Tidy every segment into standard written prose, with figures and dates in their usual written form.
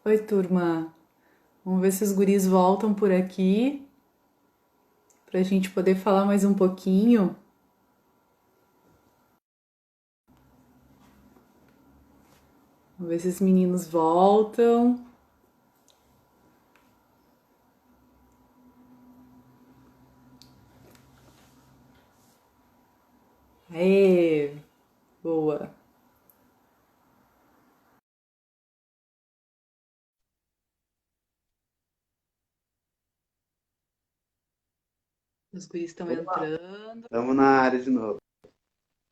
Oi, turma. Vamos ver se os guris voltam por aqui para a gente poder falar mais um pouquinho. Vamos ver se os meninos voltam. Aê, boa. Os guris estão Opa, entrando. estamos na área de novo.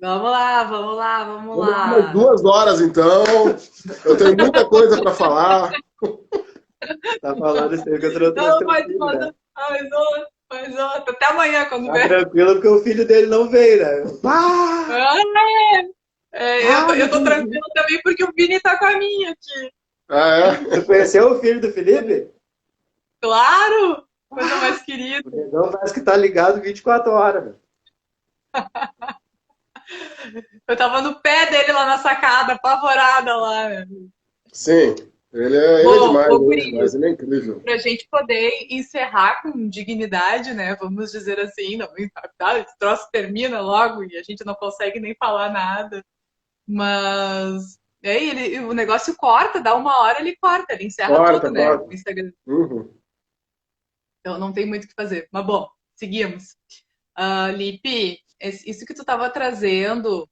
Vamos lá, vamos lá, vamos Vamos lá mais lá. 2 horas, então. Eu tenho muita coisa para falar. Tá falando isso aí que eu trouxe Não, teu filho, né? mais outro, mais outro. Até amanhã, quando Tá ver. tranquilo porque o filho dele não veio, né? Ah! Eu tô, Ah, não eu tô acredito. tranquila também porque o Vini tá com a minha aqui. Ah, é? Tu conheceu o filho do Felipe? Claro! Coisa Ah! mais querida. O negão parece que tá ligado 24 horas, velho. Eu tava no pé dele lá na sacada, apavorada lá, né? Sim. Ele é Bom, demais, ô ele é guri, demais, ele é incrível. pra gente poder encerrar com dignidade, né? Vamos dizer assim, não, tá, esse troço termina logo e a gente não consegue nem falar nada. Mas o negócio corta, dá 1 hora, ele corta, ele encerra tudo, Corta, né? corta. O Instagram. Uhum. Então não tem muito o que fazer. Mas bom, seguimos. Lipe, isso que tu estava trazendo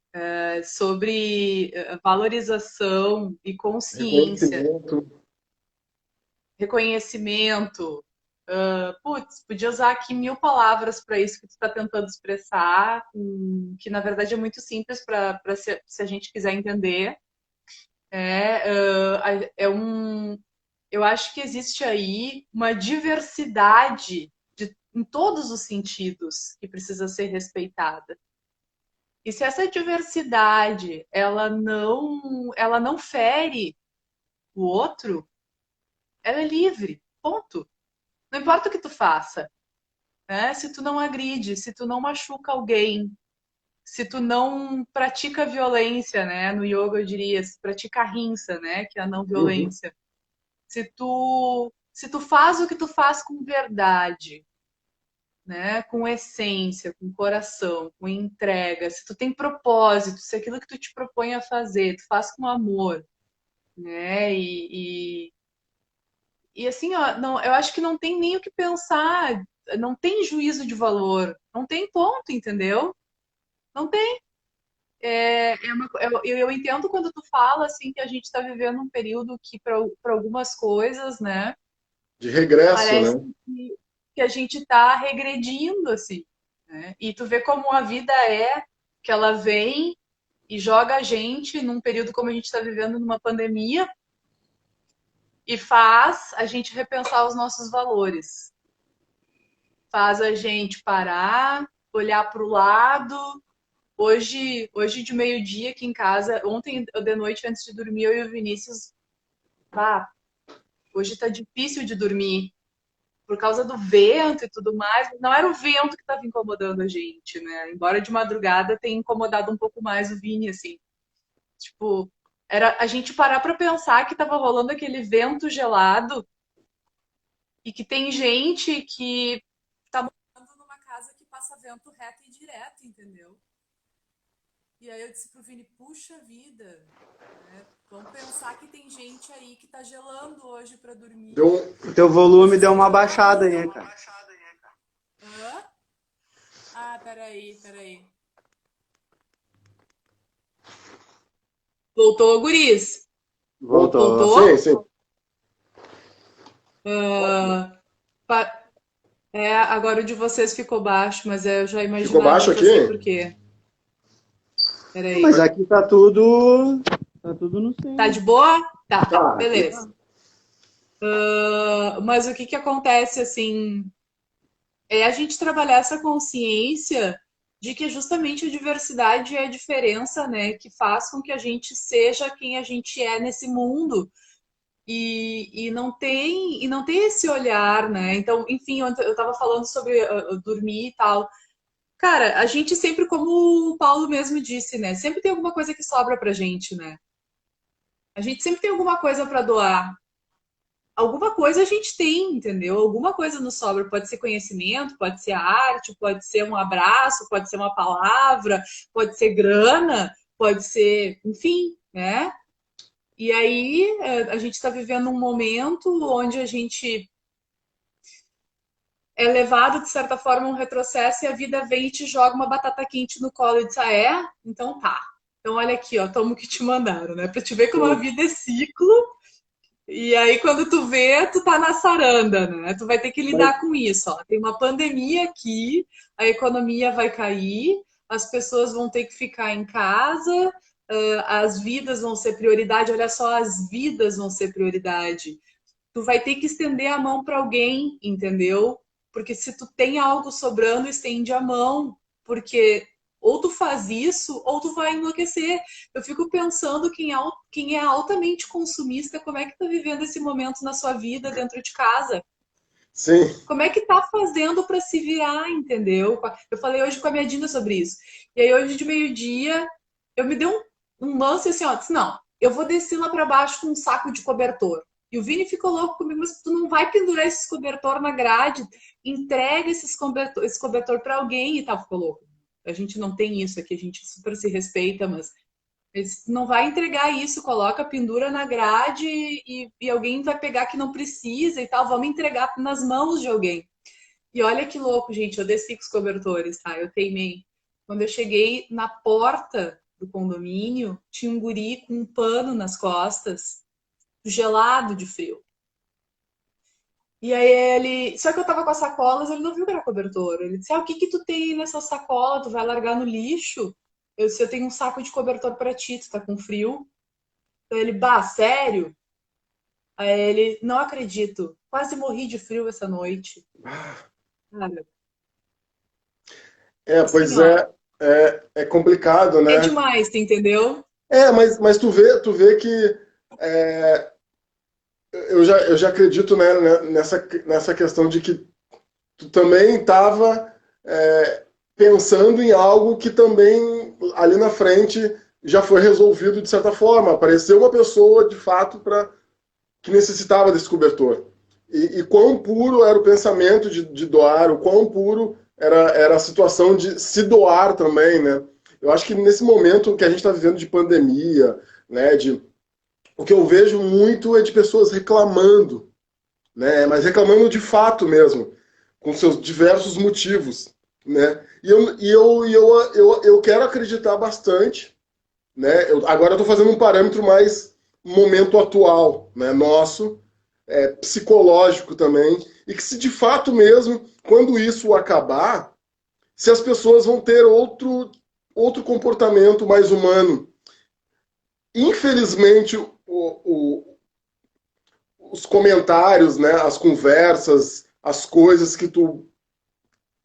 sobre valorização e consciência, Reconhecimento. reconhecimento. Putz, podia usar aqui 1000 palavras para isso que tu está tentando expressar, que na verdade é muito simples para se a gente quiser entender. É um, eu acho que existe aí uma diversidade em todos os sentidos que precisa ser respeitada. E se essa diversidade ela não fere o outro, ela é livre. Ponto. Não importa o que tu faça, né? Se tu não agride, se tu não machuca alguém, se tu não pratica violência, né? No yoga eu diria, se pratica ahimsa, né? Que é a não Uhum. violência. Se tu faz o que tu faz com verdade, né? Com essência, com coração, com entrega, se tu tem propósito, se aquilo que tu te propõe a fazer, tu faz com amor, né? E assim, ó, não, eu acho que não tem nem o que pensar, não tem juízo de valor, não tem ponto, entendeu? Não tem. Eu entendo quando tu fala assim que a gente está vivendo um período que para algumas coisas, né? De regresso, Parece né? que a gente está regredindo, assim, né? E tu vê como a vida que ela vem e joga a gente num período como a gente está vivendo numa pandemia e faz a gente repensar os nossos valores. Faz a gente parar, olhar para o lado. Hoje de meio-dia aqui em casa, ontem de noite antes de dormir, eu e o Vinícius, pá, hoje tá difícil de dormir por causa do vento e tudo mais. Não era o vento que estava incomodando a gente, né? Embora de madrugada tenha incomodado um pouco mais o Vini, assim. Tipo, era a gente parar para pensar que estava rolando aquele vento gelado e que tem gente que tá morando numa casa que passa vento reto e direto, entendeu? E aí eu disse pro Vini, puxa vida, né? Vamos pensar que tem gente aí que tá gelando hoje para dormir Deu um... O teu e volume se deu uma sentindo na baixada rua. aí, cara. Hã? Ah, peraí. Voltou, guris? Voltou. Sim, Voltou? sim. Ah, agora o de vocês ficou baixo, mas eu já Ficou imaginava, baixo já sei aqui? por quê. Mas Peraí. aqui tá tudo. Tá tudo no Tá 100. de boa? Tá, Tá, aqui beleza. tá. Mas o que que acontece, assim, é a gente trabalhar essa consciência de que justamente a diversidade é a diferença, né, que faz com que a gente seja quem a gente é nesse mundo. E não tem esse olhar, né? Então, enfim, eu estava falando sobre dormir e tal. Cara, a gente sempre, como o Paulo mesmo disse, né? Sempre tem alguma coisa que sobra pra gente, né? A gente sempre tem alguma coisa pra doar. alguma coisa a gente tem, entendeu? Alguma coisa nos sobra. Pode ser conhecimento, pode ser arte, pode ser um abraço, pode ser uma palavra, pode ser grana, pode ser, enfim, né? E aí a gente está vivendo um momento onde a gente é levado, de certa forma, a um retrocesso e a vida vem e te joga uma batata quente no colo e diz, ah, é? Então tá. Então olha aqui, ó, toma o que te mandaram, né? Pra te ver como a vida é ciclo. E aí, quando tu vê, tu tá na saranda, né? Tu vai ter que lidar com isso, ó. Tem uma pandemia aqui, a economia vai cair, as pessoas vão ter que ficar em casa, as vidas vão ser prioridade. Olha só, as vidas vão ser prioridade. Tu vai ter que estender a mão para alguém, entendeu? Porque se tu tem algo sobrando, estende a mão. Porque ou tu faz isso, ou tu vai enlouquecer. Eu fico pensando quem é altamente consumista, como é que tá vivendo esse momento na sua vida, dentro de casa? Sim. Como é que tá fazendo para se virar, entendeu? Eu falei hoje com a minha Dina sobre isso. E aí hoje de meio-dia, eu me dei um lance assim, ó, disse, não, eu vou descer lá para baixo com um saco de cobertor. E o Vini ficou louco comigo, mas tu não vai pendurar esses cobertor na grade, entrega esse cobertor para alguém e tal, ficou louco. A gente não tem isso aqui, a gente super se respeita, mas não vai entregar isso, coloca, pendura na grade e alguém vai pegar que não precisa e tal, vamos entregar nas mãos de alguém. E olha que louco, gente, eu desci com os cobertores, tá? Eu teimei. Quando eu cheguei na porta do condomínio, tinha um guri com um pano nas costas, gelado de frio. E aí ele... Só que eu tava com as sacolas, ele não viu que era cobertor. Ele disse, ah, o que que tu tem nessa sacola? Tu vai largar no lixo? Eu disse, eu tenho um saco de cobertor pra ti, tu tá com frio? Então ele, bah, sério? Aí ele, não acredito, quase morri de frio essa noite. Cara, assim, Pois ó, é complicado, é né? demais, tu entendeu? Mas tu vê que é, eu já acredito, né, nessa questão de que tu também estava pensando em algo que também ali na frente já foi resolvido de certa forma. Apareceu uma pessoa de fato que necessitava desse cobertor. E quão puro era o pensamento de doar, o quão puro era a situação de se doar também, né? Eu acho que nesse momento que a gente está vivendo de pandemia, né, o que eu vejo muito é de pessoas reclamando, né, mas reclamando de fato mesmo, com seus diversos motivos, né? E eu quero acreditar bastante, né? Agora eu estou fazendo um parâmetro mais momento atual, né, nosso, psicológico também, e que se de fato mesmo, quando isso acabar, se as pessoas vão ter outro comportamento mais humano. Infelizmente, os comentários, né, as conversas, as coisas que tu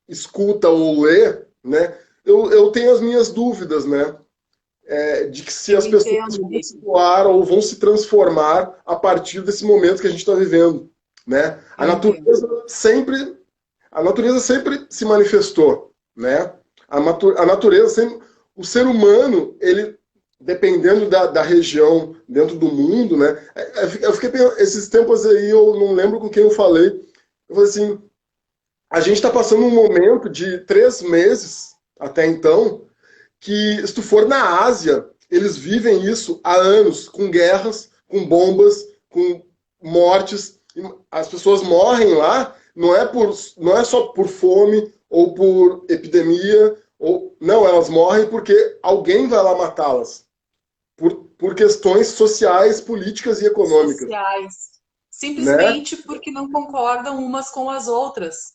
escuta ou lê, né, eu tenho as minhas dúvidas, né, de que se Eu as pessoas entendo, vão Vitor. se doar ou vão se transformar a partir desse momento que a gente está vivendo, né? A Eu entendo. natureza sempre se manifestou, né? A natureza sempre, o ser humano, ele dependendo da região dentro do mundo, né? Eu fiquei esses tempos aí, eu não lembro com quem eu falei. Eu falei assim, a gente está passando um momento de 3 meses até então que se tu for na Ásia, eles vivem isso há anos, com guerras, com bombas, com mortes. As pessoas morrem lá, não é só por fome ou por epidemia, não, elas morrem porque alguém vai lá matá-las. Por questões sociais, políticas e econômicas. Sociais. Né? Simplesmente porque não concordam umas com as outras.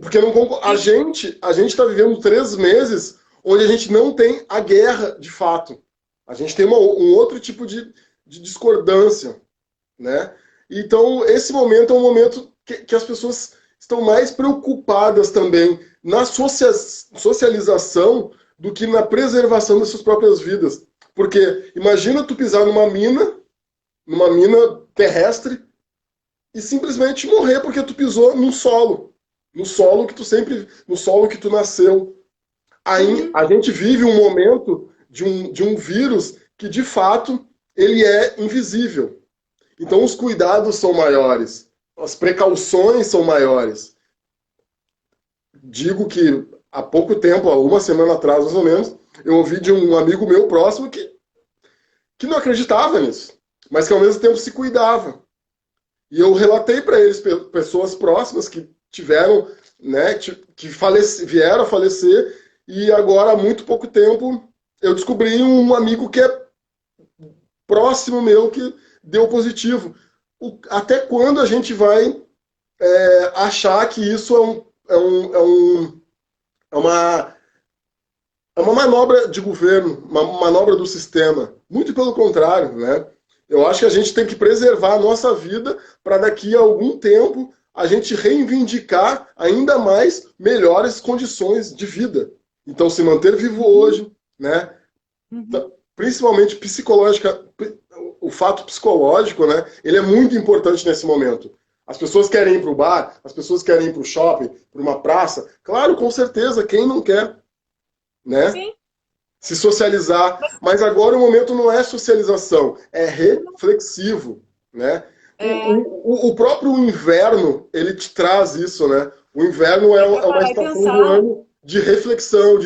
Porque a gente está vivendo 3 meses onde a gente não tem a guerra de fato. A gente tem um outro tipo de discordância, né? Então, esse momento é um momento que as pessoas estão mais preocupadas também na socialização do que na preservação das suas próprias vidas. Porque imagina tu pisar numa mina terrestre, e simplesmente morrer porque tu pisou no solo que tu sempre, no solo que tu nasceu. Aí a gente vive um momento de um vírus que de fato ele é invisível. Então os cuidados são maiores, as precauções são maiores. Digo que há pouco tempo, há uma semana atrás mais ou menos, eu ouvi de um amigo meu próximo que não acreditava nisso, mas que ao mesmo tempo se cuidava. E eu relatei para eles pessoas próximas que tiveram, né, que vieram a falecer, e agora há muito pouco tempo eu descobri um amigo que é próximo meu que deu positivo. Até quando a gente vai achar que isso é uma manobra de governo, uma manobra do sistema? Muito pelo contrário, né? Eu acho que a gente tem que preservar a nossa vida para daqui a algum tempo a gente reivindicar ainda mais melhores condições de vida. Então, se manter vivo hoje, né? Principalmente psicológica, o fato psicológico, né? Ele é muito importante nesse momento. As pessoas querem ir para o bar, as pessoas querem ir para o shopping, para uma praça. Claro, com certeza, quem não quer, né? Sim. Se socializar. Mas agora o momento não é socialização, é reflexivo, né? O próprio inverno, ele te traz isso, né? O inverno é uma estação do ano de reflexão,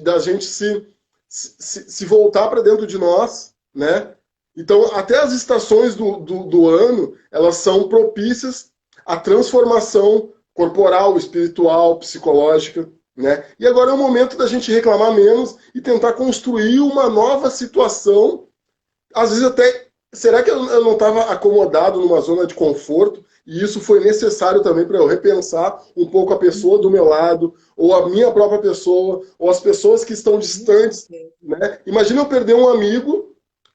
da gente se voltar para dentro de nós, né? Então, até as estações do ano, elas são propícias à transformação corporal, espiritual, psicológica, né? E agora é o momento da gente reclamar menos e tentar construir uma nova situação. Às vezes até, será que eu não estava acomodado numa zona de conforto? E isso foi necessário também para eu repensar um pouco a pessoa do meu lado, ou a minha própria pessoa, ou as pessoas que estão distantes, né? Imagina eu perder um amigo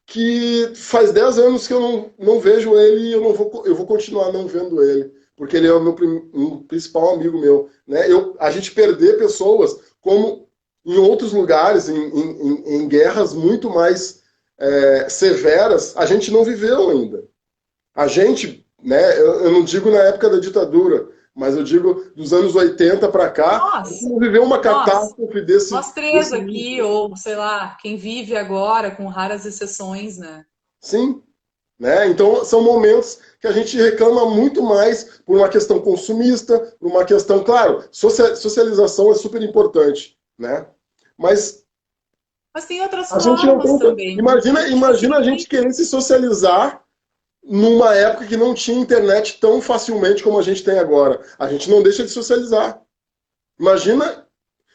que faz 10 anos que eu não vejo ele e eu vou continuar não vendo ele, porque ele é o meu um principal amigo meu, né? A gente perder pessoas como em outros lugares, em guerras muito mais severas, a gente não viveu ainda. A gente, né, eu não digo na época da ditadura, mas eu digo dos anos 80 para cá, a gente não viveu uma catástrofe Nós três desse aqui, nível. ou sei lá, quem vive agora, com raras exceções, né? Sim, né? Então são momentos que a gente reclama muito mais por uma questão consumista, por uma questão, claro, socialização é super importante, né? Mas Mas tem outras a gente não formas tem. também. Imagina a gente querer se socializar numa época que não tinha internet tão facilmente como a gente tem agora. A gente não deixa de socializar. Imagina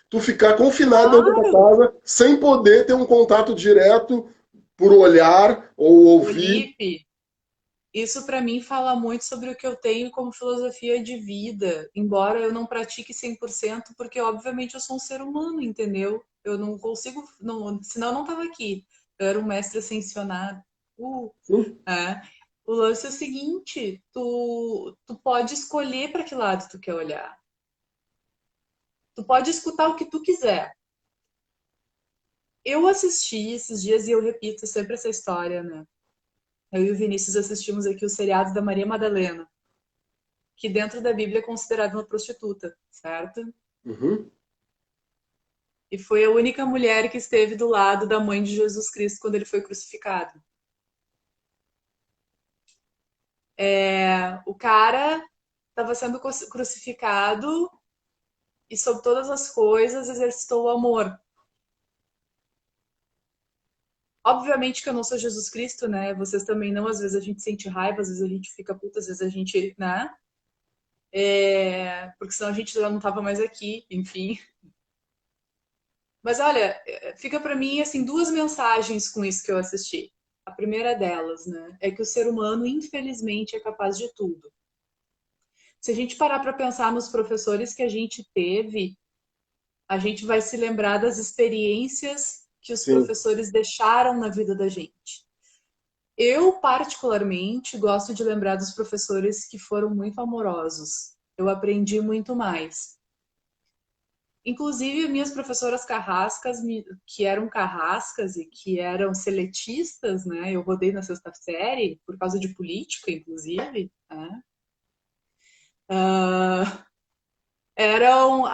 tu ficar confinado dentro da Claro, casa sem poder ter um contato direto por olhar ou ouvir. Felipe, isso para mim fala muito sobre o que eu tenho como filosofia de vida, embora eu não pratique 100%, porque obviamente eu sou um ser humano, entendeu? Eu não consigo, não, senão eu não estava aqui. Eu era um mestre ascensionado. Sim, É. O lance é o seguinte, tu pode escolher para que lado tu quer olhar. Tu pode escutar o que tu quiser. Eu assisti esses dias e eu repito sempre essa história, né? Eu e o Vinícius assistimos aqui o seriado da Maria Madalena, que dentro da Bíblia é considerada uma prostituta, certo? uhum, E foi a única mulher que esteve do lado da mãe de Jesus Cristo quando ele foi crucificado. O cara estava sendo crucificado e, sobre todas as coisas, exercitou o amor. Obviamente que eu não sou Jesus Cristo, né? Vocês também não. Às vezes a gente sente raiva, às vezes a gente fica puta, às vezes a gente, né? Porque senão a gente já não tava mais aqui, enfim. Mas olha, fica para mim assim duas mensagens com isso que eu assisti. A primeira delas, né, é que o ser humano, infelizmente, é capaz de tudo. Se a gente parar para pensar nos professores que a gente teve, a gente vai se lembrar das experiências que os sim. professores deixaram na vida da gente. Eu, particularmente, gosto de lembrar dos professores que foram muito amorosos. Eu aprendi muito mais. Inclusive, minhas professoras carrascas, que eram carrascas e que eram seletistas, né? Eu rodei na sexta série por causa de política, inclusive, né? Eram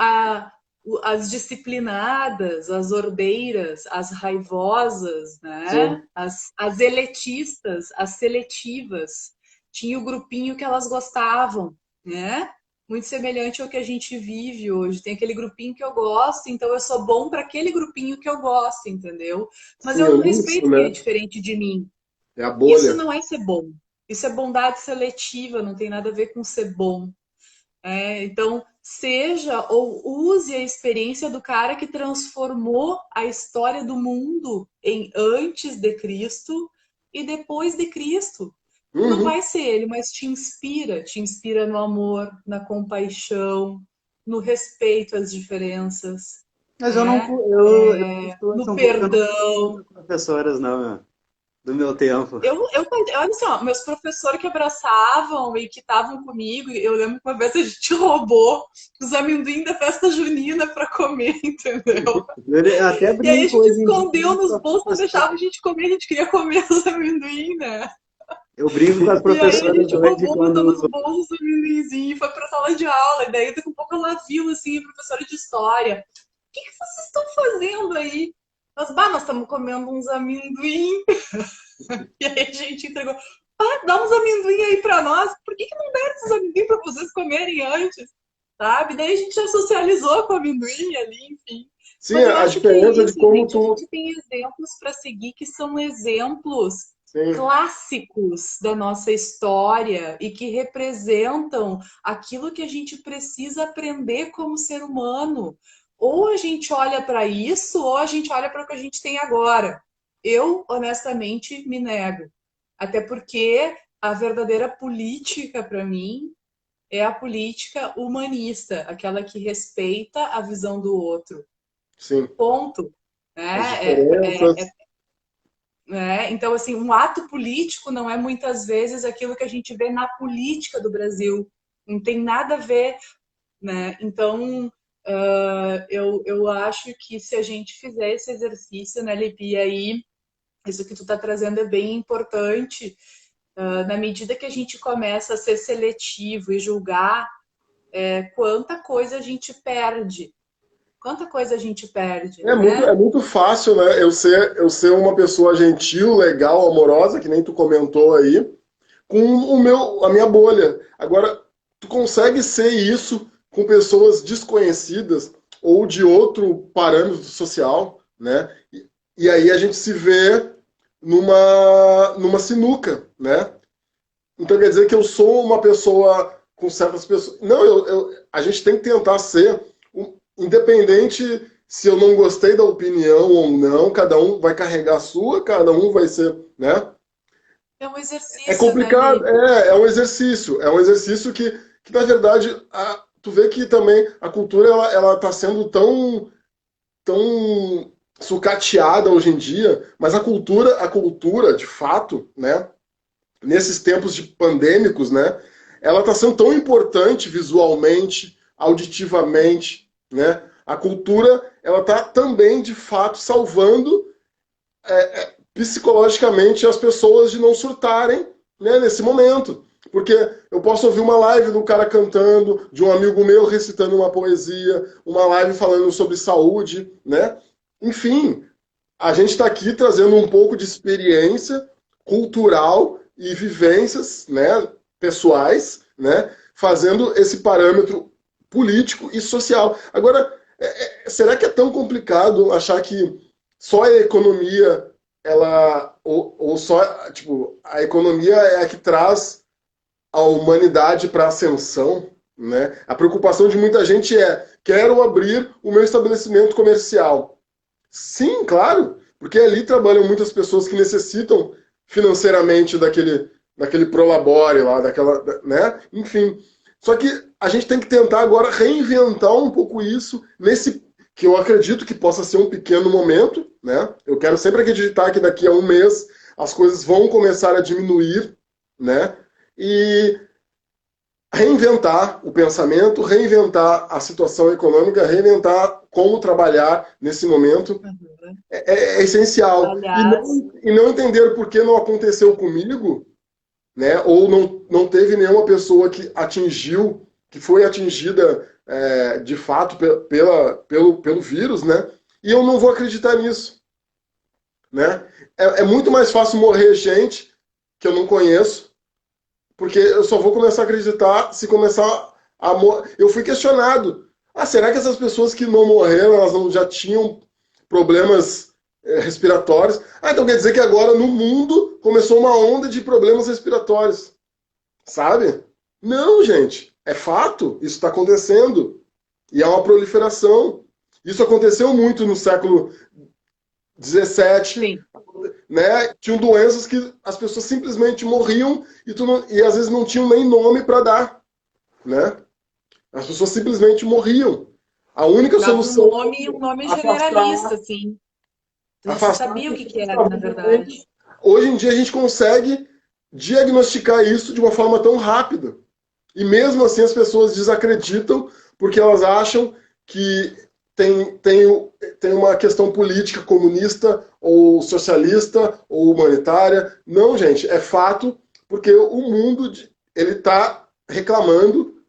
as disciplinadas, as ordeiras, as raivosas, né? As eletistas, as seletivas. Tinha o grupinho que elas gostavam, né? Muito semelhante ao que a gente vive hoje. Tem aquele grupinho que eu gosto, então eu sou bom para aquele grupinho que eu gosto, entendeu? Mas Sim, eu não é isso, respeito quem é né? diferente de mim. É a Isso bolha. não é ser bom. Isso é bondade seletiva, não tem nada a ver com ser bom. Então, seja ou use a experiência do cara que transformou a história do mundo em antes de Cristo e depois de Cristo. Não Uhum. vai ser ele, mas te inspira no amor, na compaixão, no respeito às diferenças, Mas eu não, né? eu não estou em No São Paulo, eu não perdão. conheço professoras, não, meu, do meu tempo. Olha só, meus professores que abraçavam e que estavam comigo, eu lembro que uma vez a gente roubou os amendoim da festa junina para comer, entendeu? Eu até E aí a brinco gente hoje em dia escondeu nos com as bolsos, não deixava a professoras. gente comer, a gente queria comer os amendoim, né? Eu brinco com as E aí a professoras gente hoje roubou, botou nos quando. bolsos o amendoinzinho e foi pra sala de aula. E daí daqui a pouco ela viu, assim, a professora de história. O que vocês estão fazendo aí? Nós estamos comendo uns amendoim. E aí a gente entregou. Dá uns amendoim aí pra nós. Por que não deram esses amendoim pra vocês comerem antes? Sabe? Daí a gente já socializou com o amendoim ali, enfim. Sim, Mas eu a acho que é diferença de isso, como gente. A tu. gente tem exemplos para seguir que são exemplos Sim. clássicos da nossa história e que representam aquilo que a gente precisa aprender como ser humano. Ou a gente olha para isso, ou a gente olha para o que a gente tem agora. Eu, honestamente, me nego. Até porque a verdadeira política, para mim, é a política humanista, aquela que respeita a visão do outro. Sim. Ponto. As É, diferenças. então, assim, um ato político não é muitas vezes aquilo que a gente vê na política do Brasil. Não tem nada a ver, né? Então, eu acho que se a gente fizer esse exercício, né, Lipi, e aí, isso que tu está trazendo é bem importante. Na medida que a gente começa a ser seletivo e julgar, quanta coisa a gente perde. Quanta coisa a gente perde, É né? muito fácil, né? Eu ser uma pessoa gentil, legal, amorosa, que nem tu comentou aí, com a minha bolha. Agora, tu consegue ser isso com pessoas desconhecidas ou de outro parâmetro social, né? E aí a gente se vê numa sinuca, né? Então quer dizer que eu sou uma pessoa com certas pessoas. Não, a gente tem que tentar ser independente se eu não gostei da opinião ou não, cada um vai carregar a sua, cada um vai ser, né? É um É exercício, né, complicado, Lipe? é um exercício que na verdade, tu vê que também a cultura ela tá sendo tão sucateada hoje em dia, mas a cultura, de fato, né, nesses tempos de pandêmicos, né, ela está sendo tão importante visualmente, auditivamente, né? A cultura, ela está também, de fato, salvando psicologicamente as pessoas de não surtarem, né, nesse momento. Porque eu posso ouvir uma live do cara cantando, de um amigo meu recitando uma poesia, uma live falando sobre saúde, né? Enfim, a gente está aqui trazendo um pouco de experiência cultural e vivências, né, pessoais, né, fazendo esse parâmetro político e social. Agora, será que é tão complicado achar que só a economia, ou só, tipo, a economia é a que traz a humanidade para a ascensão, né? A preocupação de muita gente é: quero abrir o meu estabelecimento comercial. Sim, claro, porque ali trabalham muitas pessoas que necessitam financeiramente daquele prolabore lá, né? Enfim. Só que a gente tem que tentar agora reinventar um pouco isso nesse que eu acredito que possa ser um pequeno momento, né? Eu quero sempre acreditar que daqui a um mês as coisas vão começar a diminuir, né? E reinventar o pensamento, reinventar a situação econômica, reinventar como trabalhar nesse momento Uhum. é essencial. Aliás, E não entender por que não aconteceu comigo, né? Ou não teve nenhuma pessoa que atingiu que foi atingida de fato pelo vírus, né? E eu não vou acreditar nisso, né? É muito mais fácil morrer gente que eu não conheço, porque eu só vou começar a acreditar se começar a morrer. Eu fui questionado. Ah, será que essas pessoas que não morreram, elas não já tinham problemas respiratórios? Ah, então quer dizer que agora no mundo começou uma onda de problemas respiratórios. Sabe? Não, gente. É fato. Isso está acontecendo. E é uma proliferação. Isso aconteceu muito no século XVII, Sim. né? Tinham doenças que as pessoas simplesmente morriam e às vezes não tinham nem nome para dar, né? As pessoas simplesmente morriam. A única Dava solução um nome era afastar, generalista, assim. Tu não se afastar as sabia o que que pessoas era, da na vida verdade. deles. Hoje em dia a gente consegue diagnosticar isso de uma forma tão rápida. E mesmo assim as pessoas desacreditam porque elas acham que tem uma questão política comunista ou socialista ou humanitária. Não, gente, é fato porque o mundo ele está reclamando,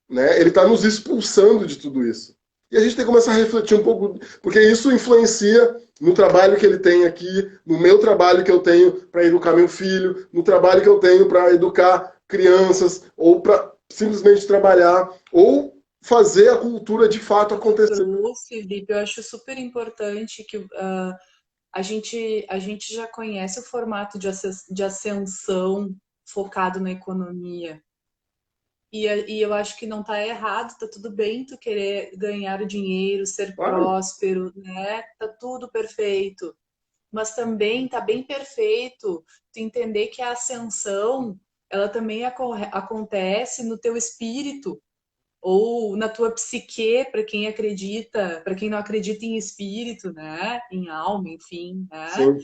né? Ele está nos expulsando de tudo isso. E a gente tem que começar a refletir um pouco, porque isso influencia no trabalho que ele tem aqui, no meu trabalho que eu tenho para educar meu filho, no trabalho que eu tenho para educar crianças, ou para simplesmente trabalhar, ou fazer a cultura de fato acontecer. Felipe, eu acho super importante que a gente já conhece o formato de ascensão focado na economia. E eu acho que não está errado, tá tudo bem tu querer ganhar dinheiro, ser Claro. próspero, né? Tá tudo perfeito. Mas também tá bem perfeito tu entender que a ascensão, ela também acontece no teu espírito ou na tua psique, para quem acredita, para quem não acredita em espírito, né? Em alma, enfim, né? Sim.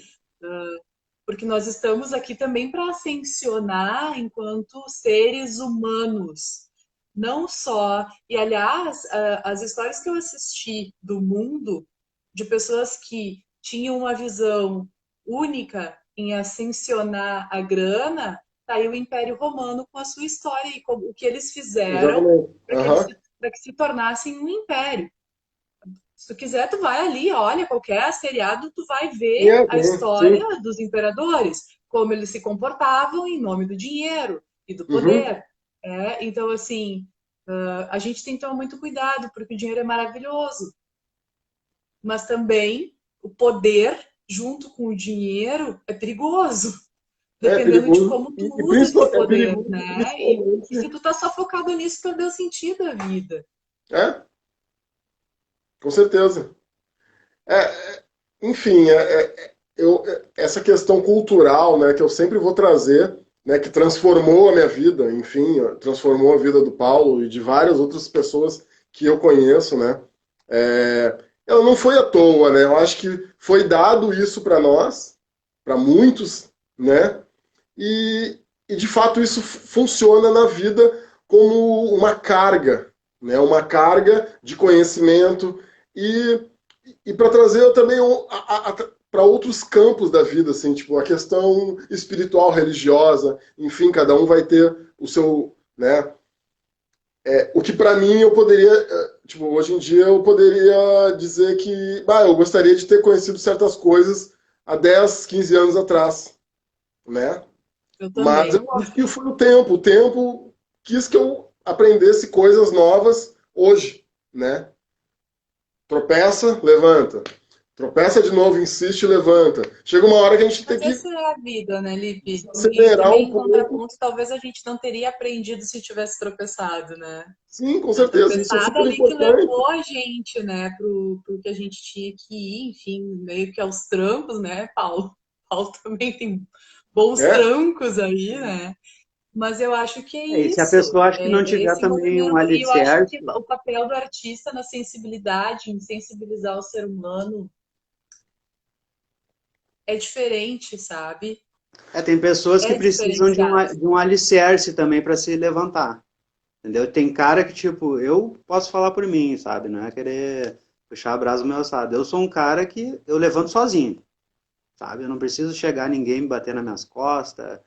Porque nós estamos aqui também para ascensionar enquanto seres humanos. Não só. E, aliás, as histórias que eu assisti do mundo, de pessoas que tinham uma visão única em ascensionar a grana, tá aí o Império Romano com a sua história e o que eles fizeram Exatamente. para que se tornassem um império. Se tu quiser, tu vai ali, olha, qualquer seriado, tu vai ver a Sim. história dos imperadores, como eles se comportavam em nome do dinheiro e do Uhum. poder. Então, assim, a gente tem que tomar muito cuidado, porque o dinheiro é maravilhoso, mas também o poder, junto com o dinheiro, é perigoso, É dependendo de perigoso. como tu E usa esse é poder, perigoso né? E se principalmente. tu tá só focado nisso, perdeu o sentido da vida. É, com certeza. Enfim, essa questão cultural, né, que eu sempre vou trazer, né, que transformou a minha vida, enfim, transformou a vida do Paulo e de várias outras pessoas que eu conheço, né, ela não foi à toa, né, eu acho que foi dado isso para nós, para muitos, né, e de fato isso funciona na vida como uma carga, né, uma carga de conhecimento e para trazer também para outros campos da vida, assim, tipo a questão espiritual, religiosa, enfim, cada um vai ter o seu, né? O que para mim eu poderia, tipo, hoje em dia eu poderia dizer que, eu gostaria de ter conhecido certas coisas há 10, 15 anos atrás, né? Eu Mas também. eu acho que foi o tempo quis que eu aprendesse coisas novas hoje, né? Tropeça, levanta. Tropeça de novo, insiste, levanta. Chega uma hora que a gente tem Mas que essa é a vida, né, Lipe? E acelerar também um em pouco. contraponto, talvez a gente não teria aprendido se tivesse tropeçado, né? Sim, com A certeza, isso é tropeçada super ali que importante. levou a gente, né, pro que a gente tinha que ir, enfim, meio que aos trancos, né, Paulo? Paulo também tem bons É, trancos aí, né? Mas eu acho que é E se a isso, pessoa acha que não é tiver esse também um movimento. E eu acho alicerce, que o papel do artista na sensibilidade, em sensibilizar o ser humano, é diferente, sabe? tem pessoas que É precisam diferenciado. de um alicerce também para se levantar. Entendeu? Tem cara que, tipo, eu posso falar por mim, sabe? Não é querer puxar a brasa do meu assado. Eu sou um cara que eu levanto sozinho, sabe? Eu não preciso chegar ninguém me bater nas minhas costas.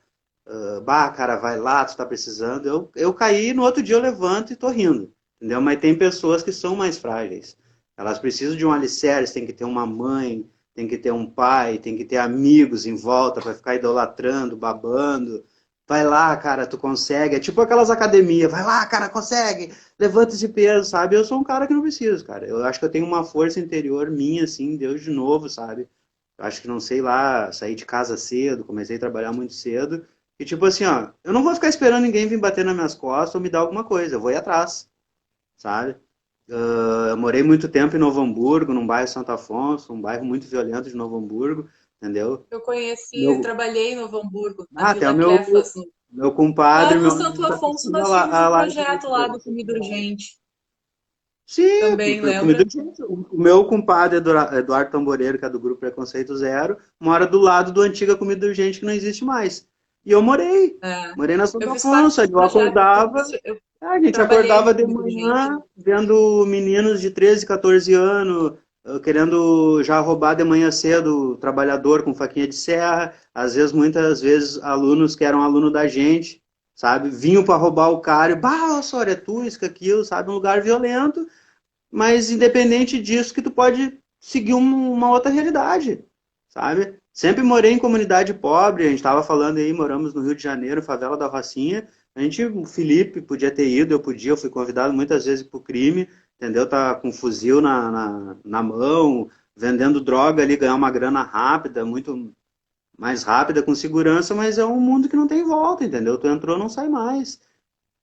bah, cara, vai lá, tu tá precisando. Eu caí, no outro dia eu levanto e tô rindo, entendeu? Mas tem pessoas que são mais frágeis. Elas precisam de um alicerce, tem que ter uma mãe, tem que ter um pai, tem que ter amigos em volta para ficar idolatrando, babando. Vai lá, cara, tu consegue. É tipo aquelas academias, vai lá, cara, consegue, levanta esse peso, sabe? Eu sou um cara que não preciso, cara. Eu acho que eu tenho uma força interior minha, assim, Deus de novo, sabe? Eu acho que não sei lá, saí de casa cedo, comecei a trabalhar muito cedo. E tipo assim, ó, eu não vou ficar esperando ninguém vir bater nas minhas costas ou me dar alguma coisa, eu vou ir atrás, sabe? Eu morei muito tempo em Novo Hamburgo, num bairro Santo Afonso, um bairro muito violento de Novo Hamburgo, entendeu? Eu conheci, Meu, trabalhei em Novo Hamburgo, na até o Vila Clefas. meu compadre, Lá no meu Santo amigo, tá Afonso passando nós tínhamos a um live. projeto lá do Comida Urgente. Sim, Também, comida lembra? urgente. O meu compadre, Eduardo Tamboreiro, que é do grupo Preconceito Zero, mora do lado do antiga comida urgente que não existe mais. E eu morei. É. Morei na Eu Santo fiz parte Afonso, aí do eu projeto, acordava, eu a gente trabalhei acordava no de Comida Urgente. manhã, vendo meninos de 13, 14 anos, querendo já roubar de manhã cedo, trabalhador com faquinha de serra, às vezes, muitas vezes, alunos que eram aluno da gente, sabe, vinham para roubar o cara, e, bah, Sória, é tu, isso, que aquilo, sabe, um lugar violento, mas independente disso, que tu pode seguir uma outra realidade, sabe? Sempre morei em comunidade pobre, a gente estava falando aí, moramos no Rio de Janeiro, favela da Rocinha, a gente, o Felipe podia ter ido, eu fui convidado muitas vezes para o crime, entendeu? Tá com um fuzil na mão, vendendo droga ali, ganhar uma grana rápida, muito mais rápida, com segurança, mas é um mundo que não tem volta, entendeu? Tu entrou, não sai mais.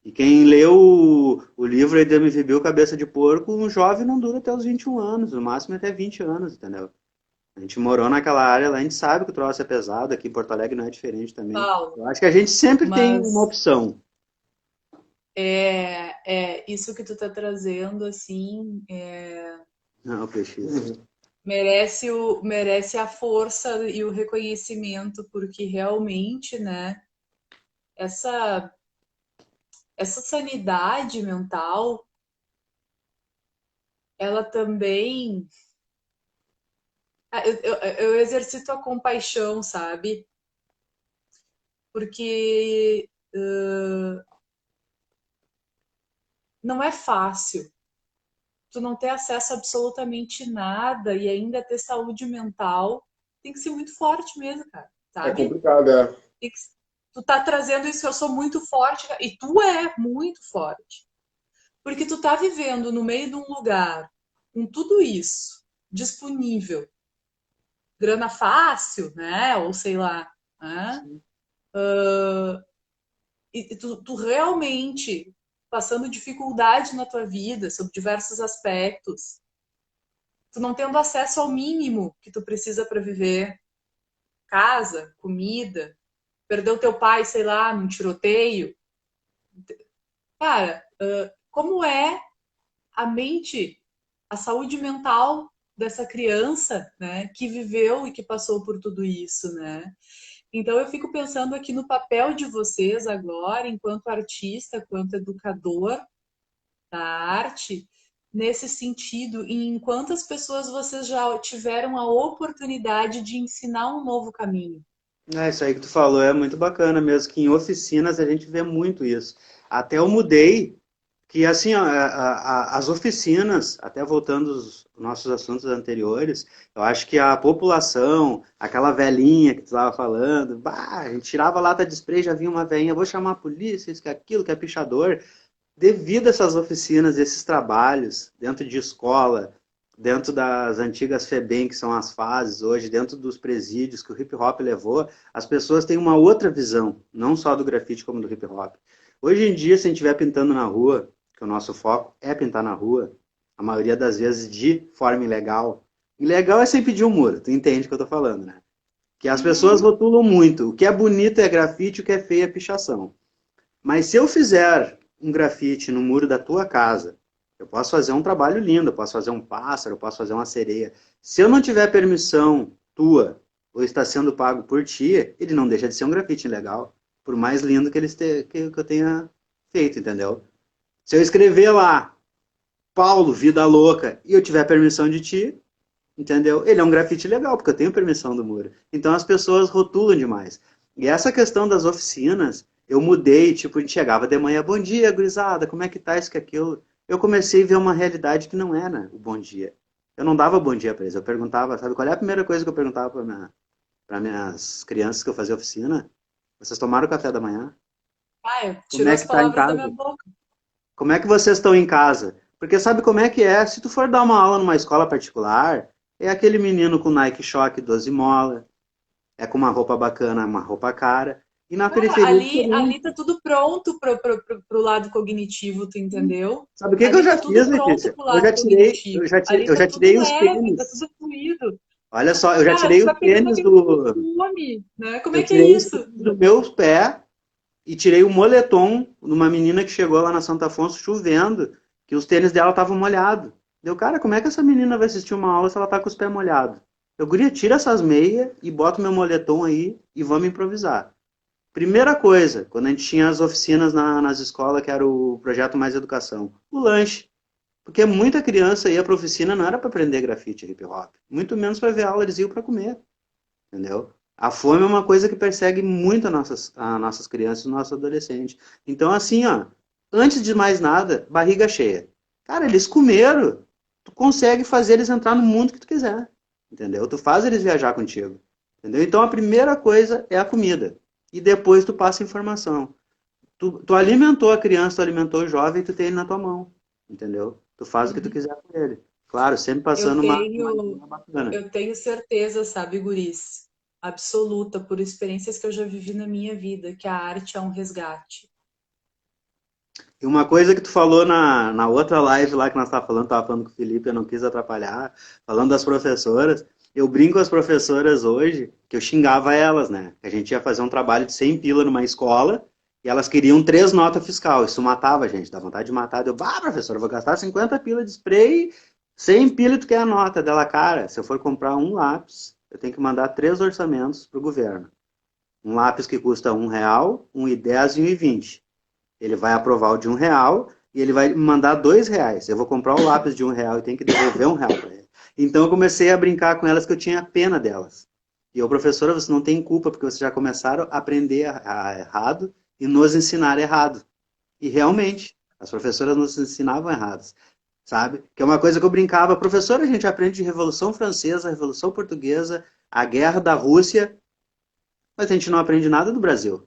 E quem leu o livro aí do MV Bill, Cabeça de Porco, um jovem não dura até os 21 anos, no máximo até 20 anos, entendeu? A gente morou naquela área lá, a gente sabe que o troço é pesado, aqui em Porto Alegre não é diferente também. Paulo, Eu acho que a gente sempre tem uma mas opção. isso que tu tá trazendo, assim, Não, peixe. merece a força e o reconhecimento, porque realmente, né, essa, essa sanidade mental, ela também. Eu exercito a compaixão, sabe? Porque não é fácil. Tu não ter acesso a absolutamente nada e ainda ter saúde mental, tem que ser muito forte mesmo, cara, É sabe? complicado, é. Tem que- Tu tá trazendo isso, eu sou muito forte, e tu é muito forte. Porque tu tá vivendo no meio de um lugar com tudo isso disponível, grana fácil, né? Ou sei lá, né? E tu realmente passando dificuldade na tua vida, sob diversos aspectos, tu não tendo acesso ao mínimo que tu precisa para viver, casa, comida, perdeu teu pai, sei lá, num tiroteio. Cara, como é a mente, a saúde mental dessa criança, né, que viveu e que passou por tudo isso, né? Então eu fico pensando aqui no papel de vocês agora, enquanto artista, quanto educador da arte, nesse sentido, e em quantas pessoas vocês já tiveram a oportunidade de ensinar um novo caminho. É, isso aí que tu falou é muito bacana mesmo, que em oficinas a gente vê muito isso. Até eu mudei, que assim, ó, as oficinas, até voltando aos nossos assuntos anteriores, eu acho que a população, aquela velhinha que tu estava falando, bah, a gente tirava a lata de spray, já vinha uma velhinha, vou chamar a polícia, isso que é aquilo, que é pichador. Devido a essas oficinas, esses trabalhos, dentro de escola, dentro das antigas FEBEM, que são as fases hoje, dentro dos presídios que o hip hop levou, as pessoas têm uma outra visão, não só do grafite como do hip hop. Hoje em dia, se a gente estiver pintando na rua, que o nosso foco é pintar na rua, a maioria das vezes de forma ilegal. Ilegal é sem pedir um muro, tu entende o que eu tô falando, né? Que as pessoas rotulam muito. O que é bonito é grafite, o que é feio é pichação. Mas se eu fizer um grafite no muro da tua casa, eu posso fazer um trabalho lindo, eu posso fazer um pássaro, eu posso fazer uma sereia. Se eu não tiver permissão tua, ou está sendo pago por ti, ele não deixa de ser um grafite legal, por mais lindo que, que eu tenha feito, entendeu? Se eu escrever lá, Paulo, vida louca, e eu tiver permissão de ti, entendeu? Ele é um grafite legal, porque eu tenho permissão do muro. Então as pessoas rotulam demais. E essa questão das oficinas, eu mudei, tipo, a gente chegava de manhã, bom dia, gurizada, como é que tá isso que aquilo? Eu comecei a ver uma realidade que não era o bom dia. Eu não dava bom dia para eles, eu perguntava, sabe, qual é a primeira coisa que eu perguntava para minhas crianças que eu fazia oficina? Vocês tomaram café da manhã? Como Tirou é as que tá em palavras da minha casa? boca. Como é que vocês estão em casa? Porque sabe como é que é? Se tu for dar uma aula numa escola particular, é aquele menino com Nike Shock 12 mola, é com uma roupa bacana, uma roupa cara. E na Cara, periferia é ali tá diferente. tudo pronto pro lado cognitivo, tu entendeu? Sabe o que que eu Ali já tá tudo fiz, pronto Letícia? pro lado cognitivo. Ali Eu tá já tudo tirei os leve, tá tênis. tudo fluido. Olha só, eu já Cara, tirei tu os vai pensar tênis que eu tô com do, fome, né? Como eu é que é tirei os isso? tênis do meu pé e tirei o moletom de uma menina que chegou lá na Santa Afonso chovendo, que os tênis dela estavam molhados. Deu, cara, como é que essa menina vai assistir uma aula se ela tá com os pés molhados? Eu, guria, tira essas meias e bota o meu moletom aí e vamos improvisar. Primeira coisa, quando a gente tinha as oficinas nas escolas, que era o projeto Mais Educação, o lanche. Porque muita criança ia para oficina não era para aprender grafite, hip hop, muito menos para ver aula, eles iam para comer, entendeu? A fome é uma coisa que persegue muito as nossas crianças, os nossos adolescentes. Então, assim, ó, antes de mais nada, barriga cheia. Cara, eles comeram, tu consegue fazer eles entrar no mundo que tu quiser, entendeu? Tu faz eles viajar contigo, entendeu? Então, a primeira coisa é a comida. E depois tu passa informação. Tu alimentou a criança, tu alimentou o jovem, tu tem ele na tua mão, entendeu? Tu faz o que tu Uhum. quiser com ele. Claro, sempre Eu passando uma tenho, linha bacana. eu tenho certeza, sabe, guris, absoluta, por experiências que eu já vivi na minha vida, que a arte é um resgate. E uma coisa que tu falou na outra live lá que nós tava falando com o Felipe, eu não quis atrapalhar, falando das professoras, eu brinco com as professoras hoje, que eu xingava elas, né? Que a gente ia fazer um trabalho de 100 pila numa escola, e elas queriam 3 notas fiscal, isso matava a gente, dá vontade de matar. Eu, professora, eu vou gastar 50 pila de spray, 100 pila e tu quer a nota dela, cara, se eu for comprar um lápis, eu tenho que mandar 3 orçamentos pro governo. Um lápis que custa R$ 1, R$ 1,10 e R$ 1,20. Ele vai aprovar o de R$ 1 e ele vai me mandar R$ 2. Eu vou comprar o lápis de R$ 1 e tenho que devolver R$ 1 para ele. Então eu comecei a brincar com elas que eu tinha pena delas. E eu, professora, você não tem culpa, porque vocês já começaram a aprender errado e nos ensinar errado. E realmente, as professoras nos ensinavam errados, sabe? Que é uma coisa que eu brincava, professora, a gente aprende de Revolução Francesa, Revolução Portuguesa, a Guerra da Rússia, mas a gente não aprende nada do Brasil,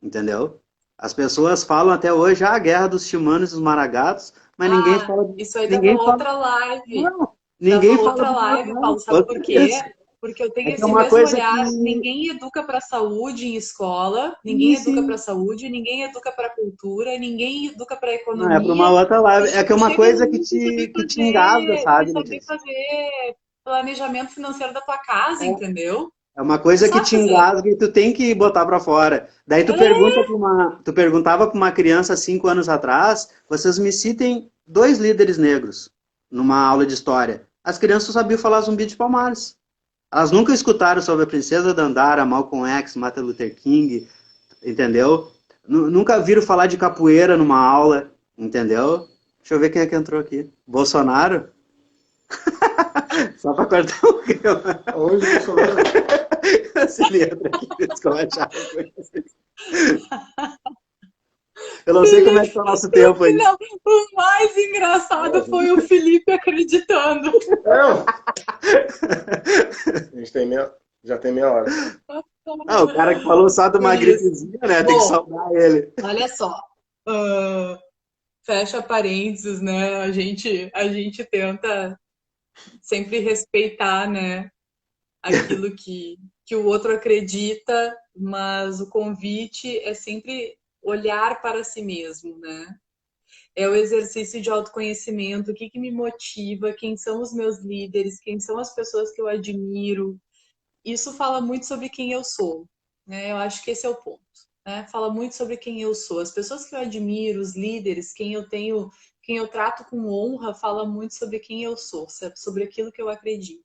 entendeu? As pessoas falam até hoje a guerra dos chimanos e dos maragatos, mas Ah, isso aí dava ninguém fala, outra live. não, Dava ninguém fala outra do live, Natal, Paulo. com Sabe por quê? certeza. Porque eu É tenho que é esse uma mesmo coisa olhar. que, Ninguém educa para a saúde em escola, sim, ninguém educa para sim, a saúde, ninguém educa para a cultura, ninguém educa para a não, é para uma economia. outra A live, é que é gente uma chega coisa muito em que te engasga, sabe, saber Letícia? fazer planejamento financeiro da tua casa, entendeu? É uma Tu coisa que sabe te fazer. engasga e tu tem que botar para fora. Daí É, tu perguntava para uma criança 5 anos atrás, vocês me citem 2 líderes negros numa aula de história. As crianças só sabiam falar Zumbi de Palmares. Elas nunca escutaram sobre a Princesa Dandara, Malcolm X, Martin Luther King, entendeu? Nunca viram falar de capoeira numa aula, entendeu? Deixa eu ver quem é que entrou aqui. Bolsonaro? Só para cortar o clima. Onde, Bolsonaro? Se ele entra aqui, esculachado. Eu não sei como é que Felipe, tá o nosso tempo aí. não, o mais engraçado foi o Felipe acreditando. Não, a gente tem já tem meia hora. Ah, o cara que falou só de uma Guris. gripezinha, né? Tem que Bom, saudar ele. olha só. Ah, fecha parênteses, né? A gente tenta sempre respeitar, né, aquilo que o outro acredita, mas o convite é sempre olhar para si mesmo, né? É o exercício de autoconhecimento, o que que me motiva, quem são os meus líderes, quem são as pessoas que eu admiro. Isso fala muito sobre quem eu sou, né? Eu acho que esse é o ponto, né? Fala muito sobre quem eu sou. As pessoas que eu admiro, os líderes, quem eu trato com honra, fala muito sobre quem eu sou, sobre aquilo que eu acredito.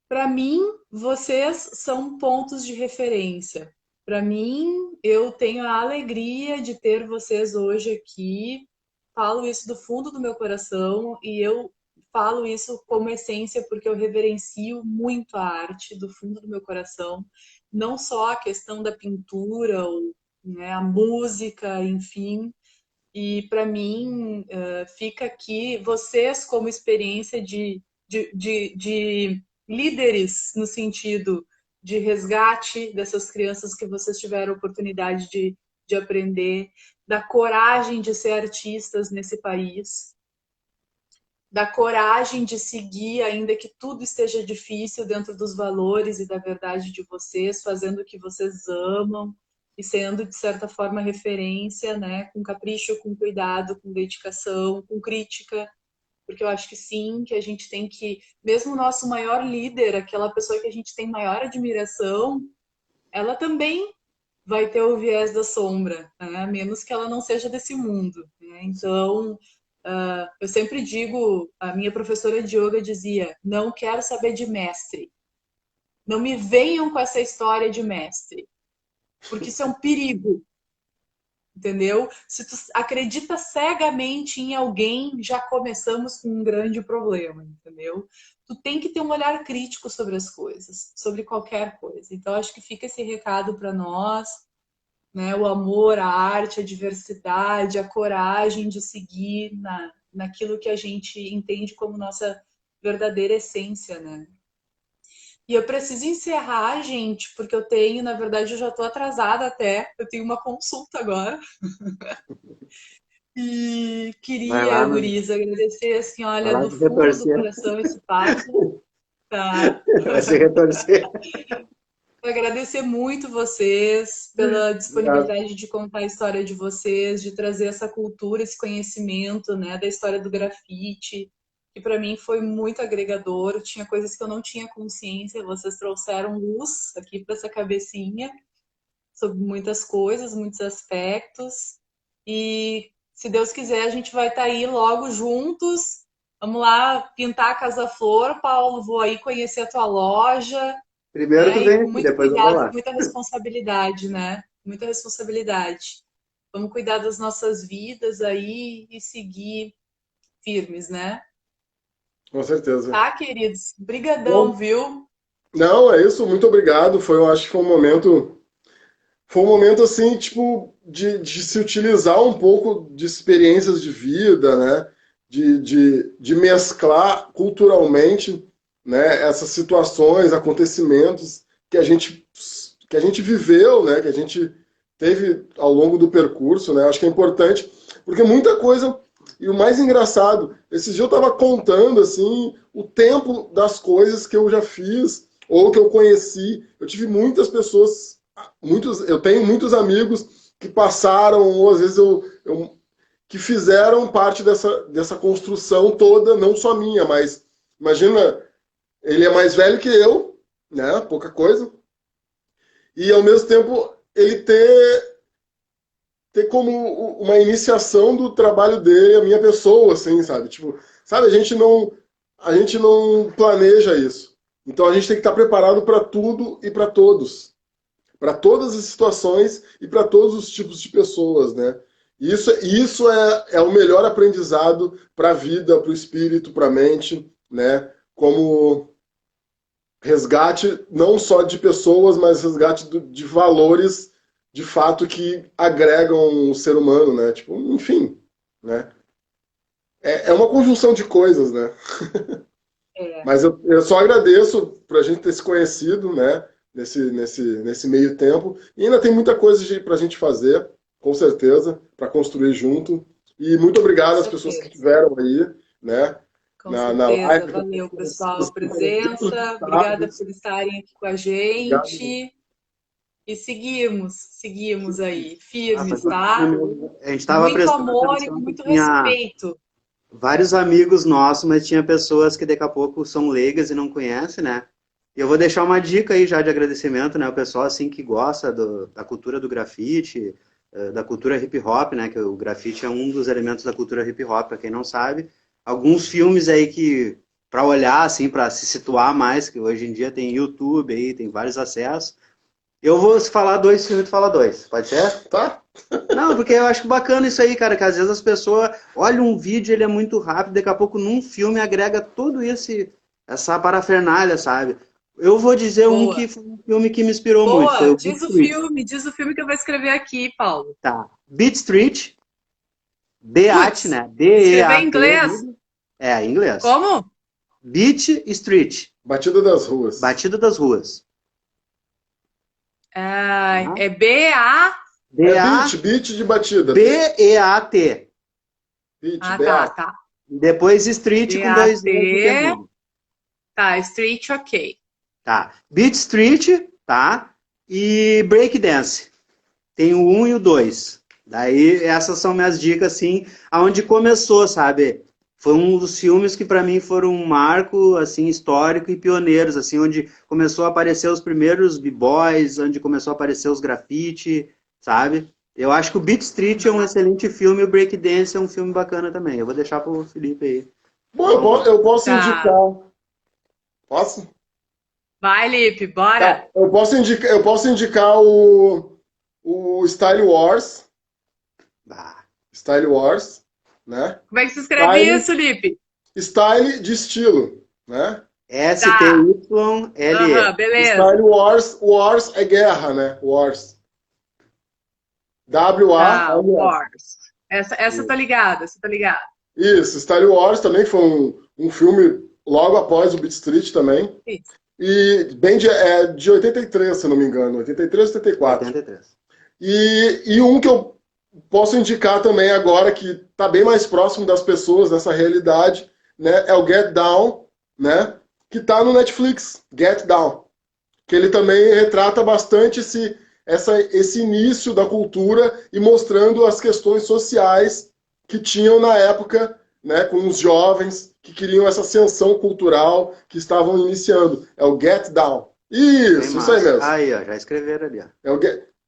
Para mim, vocês são pontos de referência. Para mim, eu tenho a alegria de ter vocês hoje aqui. Falo isso do fundo do meu coração e eu falo isso como essência porque eu reverencio muito a arte do fundo do meu coração. não só a questão da pintura, ou, né, a música, enfim. E para mim, fica aqui vocês como experiência de líderes no sentido de resgate dessas crianças que vocês tiveram a oportunidade de aprender, da coragem de ser artistas nesse país, da coragem de seguir, ainda que tudo esteja difícil, dentro dos valores e da verdade de vocês, fazendo o que vocês amam e sendo, de certa forma, referência, né? Com capricho, com cuidado, com dedicação, com crítica, porque eu acho que sim, que a gente tem que, mesmo o nosso maior líder, aquela pessoa que a gente tem maior admiração, ela também vai ter o viés da sombra, né? A menos que ela não seja desse mundo, né? Então, eu sempre digo, a minha professora de yoga dizia, não quero saber de mestre. Não me venham com essa história de mestre, porque isso é um perigo, entendeu? Se tu acredita cegamente em alguém, já começamos com um grande problema, entendeu? Tu tem que ter um olhar crítico sobre as coisas, sobre qualquer coisa. Então, acho que fica esse recado para nós, né? O amor, a arte, a diversidade, a coragem de seguir naquilo que a gente entende como nossa verdadeira essência, né? E eu preciso encerrar, gente, porque eu tenho, na verdade, eu já estou atrasada até, eu tenho uma consulta agora. E Vai queria, lá, Guriza, agradecer, assim, vai olha, lá do se fundo do retorcer. coração esse papo, tá? Vai se retorcer. Agradecer muito vocês pela Obrigado. disponibilidade de contar a história de vocês, de trazer essa cultura, esse conhecimento, né, da história do grafite, que para mim foi muito agregador. Tinha coisas que eu não tinha consciência, vocês trouxeram luz aqui para essa cabecinha sobre muitas coisas, muitos aspectos. E se Deus quiser, a gente vai estar aí logo juntos. Vamos lá pintar a Casa Flor, Paulo. Vou aí conhecer a tua loja, Primeiro tu né? E vem com aqui, muito depois eu vou cuidado, lá. com muita responsabilidade, né? Muita responsabilidade. Vamos cuidar das nossas vidas aí e seguir firmes, né? Com certeza. Tá, queridos? Brigadão, Bom, viu? não, é isso. Muito obrigado. Eu acho que foi um momento assim, tipo, de se utilizar um pouco de experiências de vida, né? De mesclar culturalmente, né? Essas situações, acontecimentos que a gente viveu, né? Que a gente teve ao longo do percurso, né? Acho que é importante, porque muita coisa. E o mais engraçado, esses dias eu estava contando assim o tempo das coisas que eu já fiz ou que eu conheci. Eu tive muitas pessoas eu tenho muitos amigos que passaram, ou às vezes que fizeram parte dessa construção toda, não só minha, mas imagina, ele é mais velho que eu, né? Pouca coisa. E ao mesmo tempo ele ter como uma iniciação do trabalho dele, a minha pessoa, assim, sabe? Tipo, sabe, a gente não planeja isso. Então a gente tem que estar preparado para tudo e para todas as situações e para todos os tipos de pessoas, né? Isso é o melhor aprendizado para a vida, para o espírito, para a mente, né? Como resgate não só de pessoas, mas resgate de valores de fato que agregam o ser humano, né? Tipo, enfim, né? É uma conjunção de coisas, né? É, Mas eu só agradeço por a gente ter se conhecido, né? Nesse meio tempo. E ainda tem muita coisa para a gente fazer, com certeza, para construir junto. E muito com obrigado às pessoas que certeza. estiveram aí, né? Com Na certeza. live. Valeu, pessoal, a Dentro dos presença. Obrigada estados. por estarem aqui com a Obrigado. gente. E seguimos aí, Ah, foi firmes, bacana tá? mesmo. A gente estava Muito prestando amor e atenção com que muito tinha respeito. vários amigos nossos, mas tinha pessoas que daqui a pouco são leigas e não conhecem, né? E eu vou deixar uma dica aí já de agradecimento, né? O pessoal assim que gosta da cultura do grafite, da cultura hip hop, né? Que o grafite é um dos elementos da cultura hip hop, para quem não sabe. Alguns filmes aí que para olhar assim, para se situar mais, que hoje em dia tem YouTube aí, tem vários acessos. Eu vou falar dois filmes, tu fala dois, pode ser? Tá? Não, porque eu acho bacana isso aí, cara, que às vezes as pessoas olham um vídeo, ele é muito rápido, daqui a pouco num filme agrega todo essa parafernália, sabe? Eu vou dizer um Boa. que foi um filme que me inspirou muito. Foi Boa, o Beat Street. diz o filme que eu vou escrever aqui, Paulo. Tá. Beat Street. Beat, Putz, né? escrever em B-E-A-T. inglês? Em inglês. Como? Beat Street. Batida das Ruas. Batida das Ruas. É B-A... Beat de batida. B-E-A-T. Beat, Ah, B-A. tá. Depois Street com dois B-A-T. T. Tá, Street, ok. Tá. Beat Street, tá? E Breakdance. Tem o 1 e o 2. Daí essas são minhas dicas, assim, aonde começou, sabe? Foi um dos filmes que para mim foram um marco, assim, histórico e pioneiros, assim, onde começou a aparecer os primeiros b-boys, onde começou a aparecer os grafite, sabe? Eu acho que o Beat Street é um excelente filme e o Breakdance é um filme bacana também. Eu vou deixar pro Felipe aí. Bom, eu posso Tá. indicar. Posso? Vai, Lipe, bora. Tá. Eu posso indicar o Style Wars. Ah, Style Wars, né? Como é que se escreve Style. isso, Lipe? Style de estilo, né? S-T-Y-L-E. Aham, beleza. Style Wars, Wars é guerra, né? Wars. Tá, W-A-R-S. Wars. Essa tá ligada, essa tá ligada. Isso, Style Wars também foi um filme logo após o Beat Street também. Isso. E bem de 83, se não me engano. 83, 84. 83. E um que eu posso indicar também agora, que está bem mais próximo das pessoas nessa realidade, né, é o Get Down, né, que está no Netflix, Get Down. Que ele também retrata bastante esse início da cultura e mostrando as questões sociais que tinham na época, né, com os jovens que queriam essa ascensão cultural que estavam iniciando. É o Get Down. Isso aí mesmo. Aí, ó, já escreveram ali, ó. É o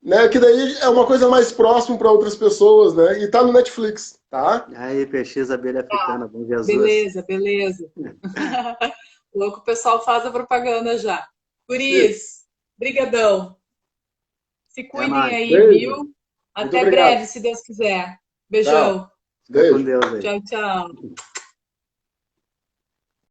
né, que daí é uma coisa mais próxima para outras pessoas, né? E tá no Netflix, tá? Aí, PX, abelha africana, bom Jesus. Beleza, beleza. Louco, o pessoal faz a propaganda já. Por isso, brigadão. Se cuidem mais. aí, Beijo. viu? Até obrigado. breve, se Deus quiser. Beijão. Beijo. Com Deus aí. Tchau, tchau.